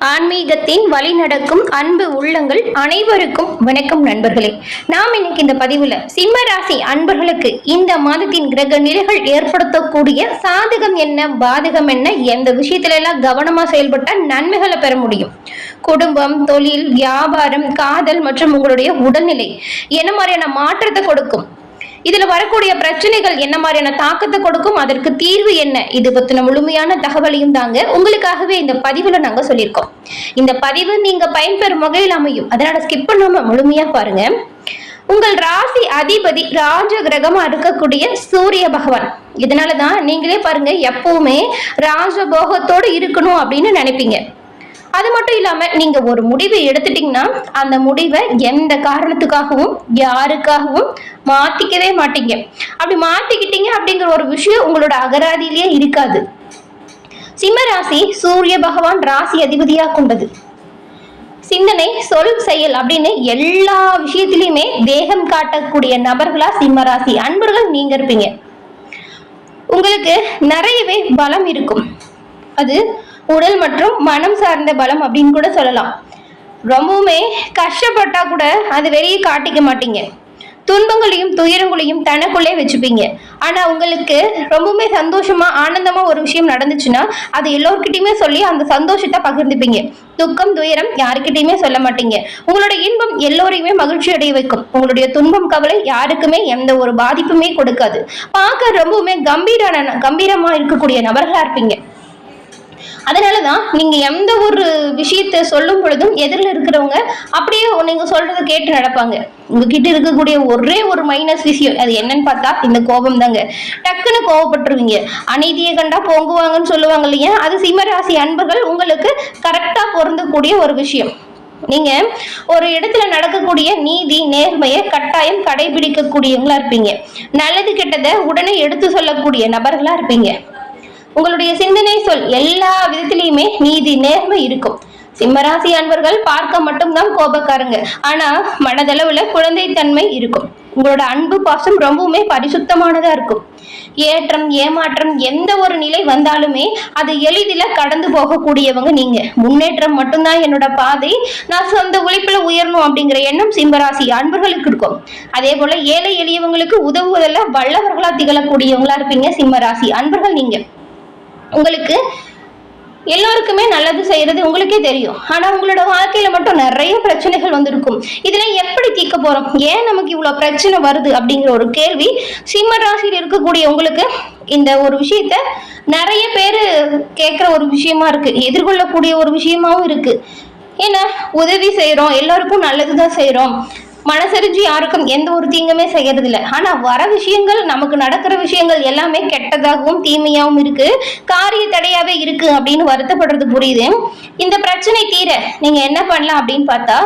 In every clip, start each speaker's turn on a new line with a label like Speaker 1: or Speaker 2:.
Speaker 1: ஆன்மீகத்தின் வழி நடக்கும் அன்பு உள்ளங்கள் அனைவருக்கும் வணக்கம் நண்பர்களே. நாம் இன்னைக்கு இந்த பதிவுல சிம்ம ராசி அன்பர்களுக்கு இந்த மாதத்தின் கிரக நிலைகள் ஏற்படுத்தக்கூடிய சாதகம் என்ன, பாதகம் என்ன, எந்த விஷயத்துல எல்லாம் கவனமா செயல்பட்டா நன்மைகளை பெற முடியும், குடும்பம், தொழில், வியாபாரம், காதல் மற்றும் உங்களுடைய உடல்நிலை என்ன மாதிரியான மாற்றத்தை கொடுக்கும், இதுல வரக்கூடிய பிரச்சனைகள் என்ன மாதிரியான தாக்கத்தை கொடுக்கும், அதற்கு தீர்வு என்ன, இது பத்தின முழுமையான தகவலையும் தாங்க உங்களுக்காகவே இந்த பதிவுல நாங்க சொல்லியிருக்கோம். இந்த பதிவு நீங்க பயன்பெறும் வகையில் அமையும், அதனால ஸ்கிப் பண்ணாம முழுமையா பாருங்க. உங்கள் ராசி அதிபதி ராஜ கிரகமா இருக்கக்கூடிய சூரிய பகவான். இதனாலதான் நீங்களே பாருங்க, எப்பவுமே ராஜபோகத்தோடு இருக்கணும் அப்படின்னு நினைப்பீங்க. அது மட்டும் இல்லாம நீங்க ஒரு முடிவை எடுத்துட்டீங்கன்னா அந்த முடிவை எந்த காரணத்துக்காகவும் யாருக்காகவும் மாத்திக்கவே மாட்டீங்க. அப்படி மாத்திக்கிட்டீங்க அப்படிங்கிற ஒரு விஷயம் உங்களோட அகராதியிலேயே இருக்காது. சிம்ம ராசி சூரிய பகவான் ராசி அதிபதியா கொண்டது. சிந்தனை, சொல், செயல் அப்படின்னு எல்லா விஷயத்திலையுமே தேகம் காட்டக்கூடிய நபர்களா சிம்ம ராசி அன்பர்கள் நீங்க இருப்பீங்க. உங்களுக்கு நிறையவே பலம் இருக்கும். அது உடல் மற்றும் மனம் சார்ந்த பலம் அப்படின்னு கூட சொல்லலாம். ரொம்பவுமே கஷ்டப்பட்டா கூட அது வெளியே காட்டிக்க மாட்டீங்க. துன்பங்களையும் துயரங்களையும் தனக்குள்ளே வச்சுப்பீங்க. ஆனா உங்களுக்கு ரொம்பவுமே சந்தோஷமா ஆனந்தமா ஒரு விஷயம் நடந்துச்சுன்னா அது எல்லோருக்கிட்டையுமே சொல்லி அந்த சந்தோஷத்தை பகிர்ந்துப்பீங்க. துக்கம் துயரம் யாருக்கிட்டையுமே சொல்ல மாட்டீங்க. உங்களோட இன்பம் எல்லோரையுமே மகிழ்ச்சி அடைய வைக்கும். உங்களுடைய துன்பம் கவலை யாருக்குமே எந்த ஒரு பாதிப்புமே கொடுக்காது. பார்க்க ரொம்பவுமே கம்பீரமா இருக்கக்கூடிய நபர்களா இருப்பீங்க. அதனாலதான் நீங்க எந்த ஒரு விஷயத்த சொல்லும் பொழுதும் எதிரில் இருக்கிறவங்க அப்படியே நீங்க சொல்றதை கேட்டு நடப்பாங்க. உங்ககிட்ட இருக்கக்கூடிய ஒரே ஒரு மைனஸ் விஷயம் அது என்னன்னு பார்த்தா இந்த கோபம் தாங்க. டக்குன்னு கோபப்பட்டுருவீங்க. அநீதியை கண்டா பொங்குவாங்கன்னு சொல்லுவாங்க இல்லையா, அது சிம்மராசி அன்பர்கள் உங்களுக்கு கரெக்டா பொருந்தக்கூடிய ஒரு விஷயம். நீங்க ஒரு இடத்துல நடக்கக்கூடிய நீதி நேர்மையை கட்டாயம் கடைபிடிக்கக்கூடியவங்களா இருப்பீங்க. நல்லது கெட்டதை உடனே எடுத்து சொல்லக்கூடிய நபர்களா இருப்பீங்க. உங்களுடைய சிந்தனை, சொல் எல்லா விதத்திலையுமே நீதி நேர்மை இருக்கும். சிம்மராசி அன்பர்கள் பார்க்க மட்டும்தான் கோபக்காரங்க, ஆனா மனதளவுல குழந்தைத்தன்மை இருக்கும். உங்களோட அன்பு பாசம் ரொம்பவுமே பரிசுத்தமானதா இருக்கும். ஏற்றம் ஏமாற்றம் எந்த ஒரு நிலை வந்தாலுமே அது எளிதில கடந்து போகக்கூடியவங்க நீங்க. முன்னேற்றம் மட்டும்தான் என்னோட பாதை, நான் சொந்த உழைப்புல உயரணும் அப்படிங்கிற எண்ணம் சிம்மராசி அன்பர்களுக்கு இருக்கும். அதே போல ஏழை எளியவங்களுக்கு உதவுவதில் வல்லவர்களா திகழக்கூடியவங்களா இருப்பீங்க சிம்மராசி அன்பர்கள் நீங்க. உங்களுக்கு எல்லோருக்குமே நல்லது செய்யறது உங்களுக்கே தெரியும். ஆனா உங்களோட வாழ்க்கையில மட்டும் நிறைய பிரச்சனைகள் வந்திருக்கும். இதெல்லாம் எப்படி தீர்க்க போறோம், ஏன் நமக்கு இவ்வளவு பிரச்சனை வருது அப்படிங்கிற ஒரு கேள்வி சிம்ம ராசியில் இருக்கக்கூடிய உங்களுக்கு இந்த ஒரு விஷயத்த நிறைய பேரு கேட்கிற ஒரு விஷயமா இருக்கு, எதிர்கொள்ளக்கூடிய ஒரு விஷயமாவும் இருக்கு. ஏன்னா உதவி செய்யறோம், எல்லாருக்கும் நல்லதுதான் செய்யறோம், மனசரிஞ்சு யாருக்கும் எந்த ஒரு தீங்குமே செய்யறது இல்லை. ஆனா வர விஷயங்கள், நமக்கு நடக்கிற விஷயங்கள் எல்லாமே கெட்டதாகவும் தீமையாகவும் இருக்கு, காரிய தடையாவே இருக்கு அப்படின்னு வருத்தப்படுறது புரியுது. இந்த பிரச்சனை தீர நீங்க என்ன பண்ணலாம் அப்படின்னு பார்த்தா,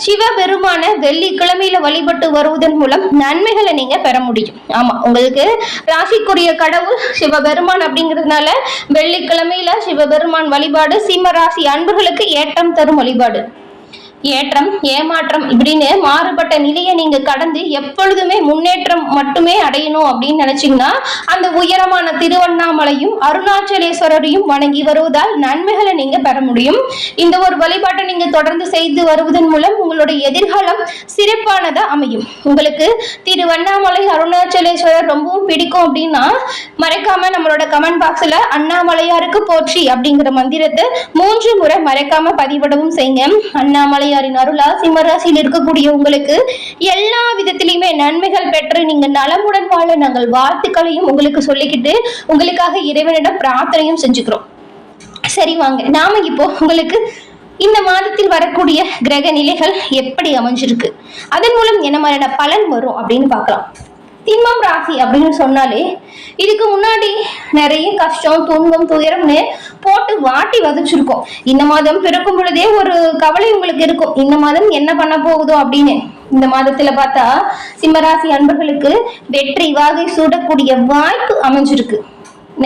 Speaker 1: சிவபெருமான வெள்ளிக்கிழமையில வழிபட்டு வருவதன் மூலம் நன்மைகளை நீங்க பெற முடியும். ஆமா, உங்களுக்கு ராசிக்குரிய கடவுள் சிவபெருமான் அப்படிங்கிறதுனால வெள்ளிக்கிழமையில சிவபெருமான் வழிபாடு சிம்ம ராசி அன்பர்களுக்கு ஏற்றம் தரும் வழிபாடு. ஏற்றம் ஏமாற்றம் இப்படின்னு மாறுபட்ட நிலையை நீங்க கடந்து எப்பொழுதுமே முன்னேற்றம் மட்டுமே அடையணும் அப்படின்னு நினைச்சீங்கன்னா அந்த உயரமான திருவண்ணாமலையும் அருணாச்சலேஸ்வரரையும் வணங்கி வருவதால் நன்மைகளை நீங்க பெற முடியும். இந்த ஒரு வழிபாட்டை நீங்க தொடர்ந்து செய்து வருவதன் மூலம் உங்களுடைய எதிர்காலம் சிறப்பானதா அமையும். உங்களுக்கு திருவண்ணாமலை அருணாச்சலேஸ்வரர் ரொம்பவும் பிடிக்கும் அப்படின்னா மறைக்காம நம்மளோட கமெண்ட் பாக்ஸ்ல அண்ணாமலையாருக்கு போற்றி அப்படிங்கிற மந்திரத்தை 3 முறை மறைக்காம பதிவிடவும் செய்யுங்க. அண்ணாமலை அருளா சிம்மராசியில் இருக்கக்கூடிய உங்களுக்கு எல்லா விதத்திலையுமே நன்மைகள் பெற்று நீங்க நலமுடன் வாழ நாங்கள் வாழ்த்துக்களையும் உங்களுக்கு சொல்லிக்கிட்டு உங்களுக்காக இறைவனிடம் பிரார்த்தனையும் செஞ்சுக்கிறோம். சரி வாங்க, நாம இப்போ உங்களுக்கு இந்த மாதத்தில் வரக்கூடிய கிரக நிலைகள் எப்படி அமைஞ்சிருக்கு, அதன் மூலம் என்ன மாதிரியான பலன் வரும் அப்படின்னு பார்க்கலாம். சிம்மம் ராசி அப்படின்னு சொன்னாலே இதுக்கு முன்னாடி நிறைய கஷ்டம் துன்பம் துயரம்னு போட்டு வாட்டி வதச்சிருக்கோம். இந்த மாதம் பிறக்கும் பொழுதே ஒரு கவலை உங்களுக்கு இருக்கும், இந்த மாதம் என்ன பண்ண போகுதோ அப்படின்னு. இந்த மாதத்துல பார்த்தா சிம்மராசி அன்பர்களுக்கு வெற்றி வாகை சூடக்கூடிய வாய்ப்பு அமைஞ்சிருக்கு.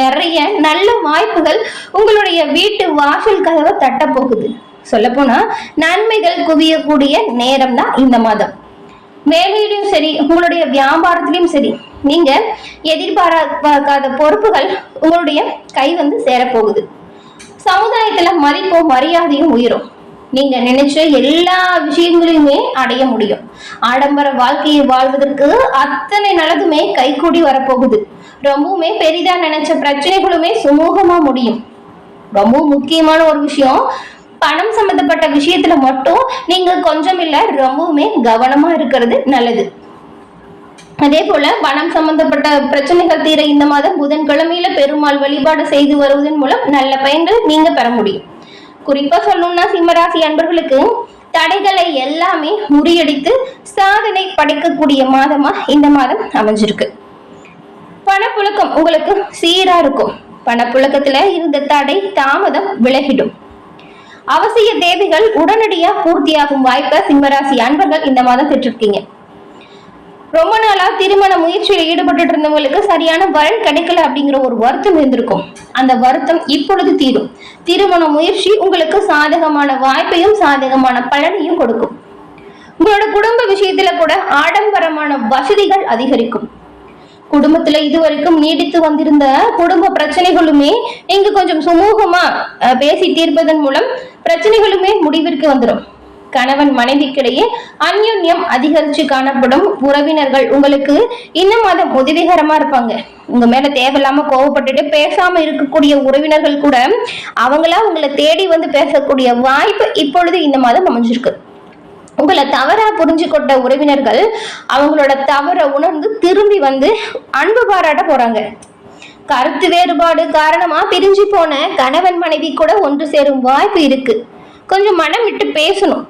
Speaker 1: நிறைய நல்ல வாய்ப்புகள் உங்களுடைய வீட்டு வாசல் கதவை தட்ட போகுது. சொல்ல போனா நன்மைகள் குவியக்கூடிய நேரம் தான் இந்த மாதம். வேலையிலும் சரி, உங்களுடைய வியாபாரத்திலும் சரி, நீங்க எதிர்பார்க்காத பொறுப்புகள் உங்களுடைய கை வந்து சேரப்போகுது. சமுதாயத்துல மதிப்பும் மரியாதையும் உயரும். நீங்க நினைச்ச எல்லா விஷயங்களையுமே அடைய முடியும். ஆடம்பர வாழ்க்கையை வாழ்வதற்கு அத்தனை நல்லதுமே கைகூடி வரப்போகுது. ரொம்பவுமே பெரிதா நினைச்ச பிரச்சனைகளுமே சுமூகமா முடியும். ரொம்ப முக்கியமான ஒரு விஷயம், பணம் சம்பந்தப்பட்ட விஷயத்துல மட்டும் நீங்க கொஞ்சம் இல்ல ரொம்பவுமே கவனமா இருக்கிறது நல்லது. அதே போல பணம் சம்பந்தப்பட்ட பிரச்சனைகள் தீர இந்த மாதம் புதன்கிழமையில பெருமாள் வழிபாடு செய்து வருவதன் மூலம் நல்ல பயன்கள் நீங்க பெற முடியும். குறிப்பா சொல்லணும்னா சிம்மராசி அன்பர்களுக்கு தடைகளை எல்லாமே முறியடித்து சாதனை படைக்கக்கூடிய மாதமா இந்த மாதம் அமைஞ்சிருக்கு. பணப்புழக்கம் உங்களுக்கு சீரா இருக்கும். பணப்புழக்கத்துல இருந்த தடை தாமதம் விலகிடும். அவசிய தேவைகள் உடனடியா பூர்த்தியாகும் வாய்ப்பை சிம்மராசி அன்பர்கள் இந்த மாதம் பெற்றிருக்கீங்க. ரொம்ப நாளா திருமண முயற்சியில் ஈடுபட்டு இருந்தவங்களுக்கு சரியான வரன் கிடைக்கல அப்படிங்கிற ஒரு வருத்தம் இருந்திருக்கும். அந்த வருத்தம் இப்பொழுது தீரும். திருமண முயற்சி உங்களுக்கு சாதகமான வாய்ப்பையும் சாதகமான பலனையும் கொடுக்கும். உங்களோட குடும்ப விஷயத்துல கூட ஆடம்பரமான வசதிகள் அதிகரிக்கும். குடும்பத்துல இதுவரைக்கும் நீடித்து வந்திருந்த குடும்ப பிரச்சனைகளுமே நீங்க கொஞ்சம் சுமூகமா பேசி தீர்ப்பதன் மூலம் பிரச்சனைகளுமே முடிவிற்கு வந்துடும். கணவன் மனைவிக்கிடையே அந்யோன்யம் அதிகரிச்சு காணப்படும். உறவினர்கள் உங்களுக்கு இந்த மாதம் உதவிகரமா இருப்பாங்க. உங்க மேல தேவையில்லாம கோவப்பட்டுட்டு பேசாம இருக்கக்கூடிய உறவினர்கள் கூட அவங்களா உங்களை தேடி வந்து பேசக்கூடிய வாய்ப்பு இப்பொழுது இந்த மாதம் அமைஞ்சிருக்கு. உங்களை தவறா புரிஞ்சு கொண்ட உறவினர்கள் அவங்களோட தவற உணர்ந்து திரும்பி வந்து அன்பு பாராட்ட போறாங்க. கருத்து வேறுபாடு காரணமா பிரிஞ்சு போன கணவன் மனைவி கூட ஒன்று சேரும் வாய்ப்பு இருக்கு. கொஞ்சம் மனம் விட்டு பேசணும்.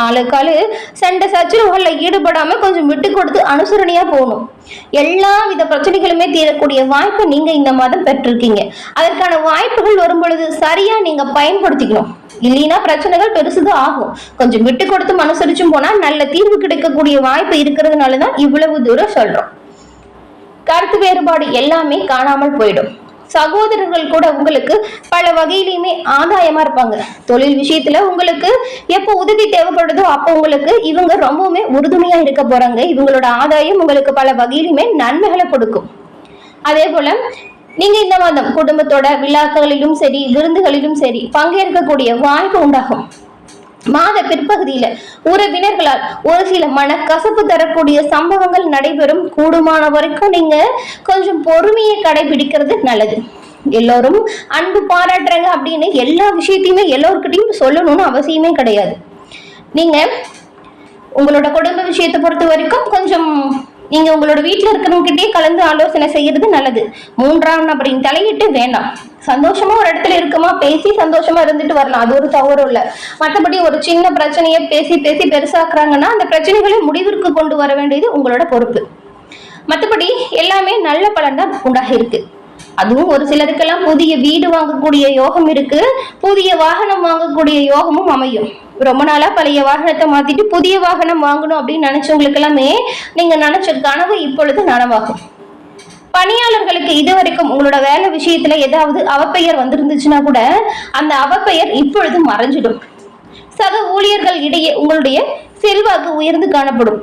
Speaker 1: ஆளுக்காலு சண்டை சச்சரவுகள்ல ஈடுபடாம கொஞ்சம் விட்டு கொடுத்து அனுசரணையா போகணும். எல்லா வித பிரச்சனைகளுமே தீரக்கூடிய வாய்ப்பை நீங்க இந்த மாதம் பெற்றிருக்கீங்க. அதற்கான வாய்ப்புகள் வரும் பொழுது சரியா நீங்க பயன்படுத்திக்கணும். இல்லைன்னா பிரச்சனைகள் பெருசுதான் ஆகும். கொஞ்சம் விட்டு கொடுத்து அனுசரிச்சும் போனா நல்ல தீர்வு கிடைக்கக்கூடிய வாய்ப்பு இருக்கிறதுனாலதான் இவ்வளவு தூரம் சொல்றோம். கருத்து வேறுபாடு எல்லாமே காணாமல் போயிடும். சகோதரர்கள் கூட உங்களுக்கு பல வகையிலுமே ஆதாயமா இருப்பாங்க. தொழில் விஷயத்துல உங்களுக்கு எப்போ உதவி தேவைப்படுதோ அப்போ உங்களுக்கு இவங்க ரொம்பவுமே உறுதுணையா இருக்க போறாங்க. இவங்களோட ஆதாயம் உங்களுக்கு பல வகையிலுமே நன்மைகளை கொடுக்கும். அதே போல நீங்க இந்த மாதம் குடும்பத்தோட விழாக்களிலும் சரி விருந்துகளிலும் சரி பங்கேற்கக்கூடிய வாய்ப்பு உண்டாகும். மாத பிற்பகுதியில உறவினர்களால் ஒரு சில மனக்கசப்பு தரக்கூடிய சம்பவங்கள் நடைபெறும். கூடுமான வரைக்கும் நீங்க கொஞ்சம் பொறுமையை கடைபிடிக்கிறது நல்லது. எல்லோரும் அன்பு பாராட்டுறாங்க அப்படின்னு எல்லா விஷயத்தையுமே எல்லோருக்கிட்டையும் சொல்லணும்னு அவசியமே கிடையாது. நீங்க உங்களோட குடும்ப விஷயத்தை பொறுத்த வரைக்கும் கொஞ்சம் நீங்க உங்களோட வீட்டுல இருக்கிறவங்கிட்டே கலந்து ஆலோசனை செய்யறது நல்லது. மூன்றாம் நபரின் தலையிட்டு வேண்டாம். சந்தோஷமா ஒரு இடத்துல இருக்குமா பேசி சந்தோஷமா இருந்துட்டு வரலாம், அது ஒரு தவறும் இல்லை. மற்றபடி ஒரு சின்ன பிரச்சனையை பேசி பேசி பெருசாக்குறாங்கன்னா அந்த பிரச்சனைகளை முடிவிற்கு கொண்டு வர வேண்டியது உங்களோட பொறுப்பு. மற்றபடி எல்லாமே நல்ல பலன் தான் உண்டாக இருக்கு. அதுவும் ஒரு சிலருக்கெல்லாம் புதிய வீடு வாங்கக்கூடிய யோகம் இருக்கு. புதிய வாகனம் வாங்கக்கூடிய யோகமும் அமையும். ரொம்ப நாளா பழைய வாகனத்தை மாத்திட்டு புதிய வாகனம் வாங்கணும் அப்படின்னு நினைச்சவங்களுக்கு எல்லாமே நீங்க நினைச்ச கனவு இப்பொழுது நனவாகும். பணியாளர்களுக்கு இதுவரைக்கும் உங்களோட வேலை விஷயத்துல ஏதாவது அவப்பெயர் வந்திருந்துச்சுன்னா கூட அந்த அவப்பெயர் இப்பொழுது மறைஞ்சிடும். சக ஊழியர்கள் இடையே உங்களுடைய செல்வாக்கு உயர்ந்து காணப்படும்.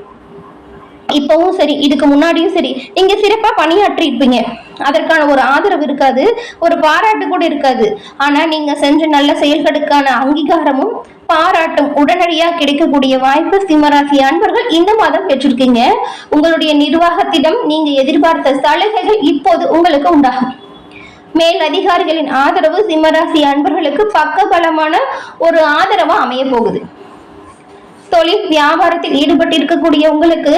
Speaker 1: இப்பவும் சரி இதுக்கு முன்னாடியும் சரி நீங்க சிறப்பா பணியாற்றி இருப்பீங்க. அதற்கான ஒரு ஆதரவு இருக்காது, ஒரு பாராட்டு கூட இருக்காது. ஆனா நீங்க செஞ்ச நல்ல செயல்களுக்கான அங்கீகாரமும் பாராட்டும் உடனடியா கிடைக்கக்கூடிய வாய்ப்பு சிம்மராசி அன்பர்கள் இந்த மாதம் பெற்றிருக்கீங்க. உங்களுடைய நிர்வாகத்திடம் நீங்க எதிர்பார்த்த சலுகைகள் இப்போது உங்களுக்கு உண்டாகும். மேல் அதிகாரிகளின் ஆதரவு சிம்மராசி அன்பர்களுக்கு பக்கபலமான ஒரு ஆதரவா அமைய போகுது. தொழில் வியாபாரத்தில் ஈடுபட்டிருக்கக்கூடிய உங்களுக்கு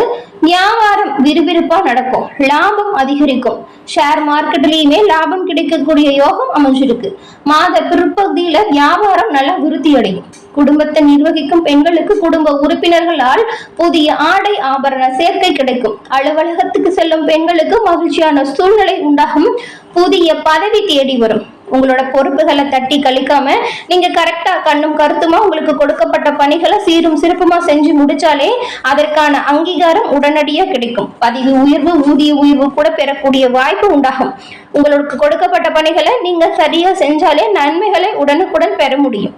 Speaker 1: வியாபாரம் விறுவிறுப்பா நடக்கும். லாபம் அதிகரிக்கும். ஷேர் மார்க்கெட்லயுமே லாபம் கிடைக்கக்கூடிய யோகம் அமைஞ்சிருக்கு. மாத பிற்பகுதியில வியாபாரம் நல்லா விருத்தி அடையும். குடும்பத்தை நிர்வகிக்கும் பெண்களுக்கு குடும்ப உறுப்பினர்களால் புதிய ஆடை ஆபரண சேர்க்கை கிடைக்கும். அலுவலகத்துக்கு செல்லும் பெண்களுக்கு மகிழ்ச்சியான சூழ்நிலை உண்டாகும். புதிய பதவி தேடி வரும். உங்களோட பொறுப்புகளை தட்டி கழிக்காம நீங்க கரெக்டா கண்ணும் கருத்துமா உங்களுக்கு கொடுக்கப்பட்ட பணிகளை சீரும் சிறப்புமா செஞ்சு முடிச்சாலே அதற்கான அங்கீகாரம் உடனடியா கிடைக்கும். பதவி உயர்வு ஊதிய உயர்வு கூட பெறக்கூடிய வாய்ப்பு உண்டாகும். உங்களுக்கு கொடுக்கப்பட்ட பணிகளை நீங்க சரியா செஞ்சாலே நன்மைகளை உடனுக்குடன் பெற முடியும்.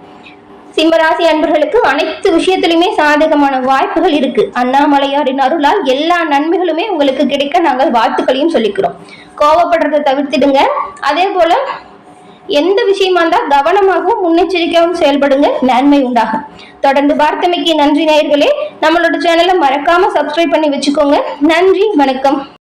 Speaker 1: சிம்மராசி அன்பர்களுக்கு அனைத்து விஷயத்திலுமே சாதகமான வாய்ப்புகள் இருக்கு. அண்ணாமலையாரின் அருளால் எல்லா நன்மைகளுமே உங்களுக்கு கிடைக்க நாங்கள் வாழ்த்துக்களையும் சொல்லிக்கிறோம். கோவப்படுறதை தவிர்த்திடுங்க. அதே போல எந்த விஷயமா இருந்தா கவனமாகவும் முன்னெச்சரிக்கையாகவும் செயல்படுங்க, நன்மை உண்டாகும். தொடர்ந்து பார்த்தமைக்கு நன்றி நேயர்களே. நம்மளோட சேனலை மறக்காம சப்ஸ்கிரைப் பண்ணி வச்சுக்கோங்க. நன்றி, வணக்கம்.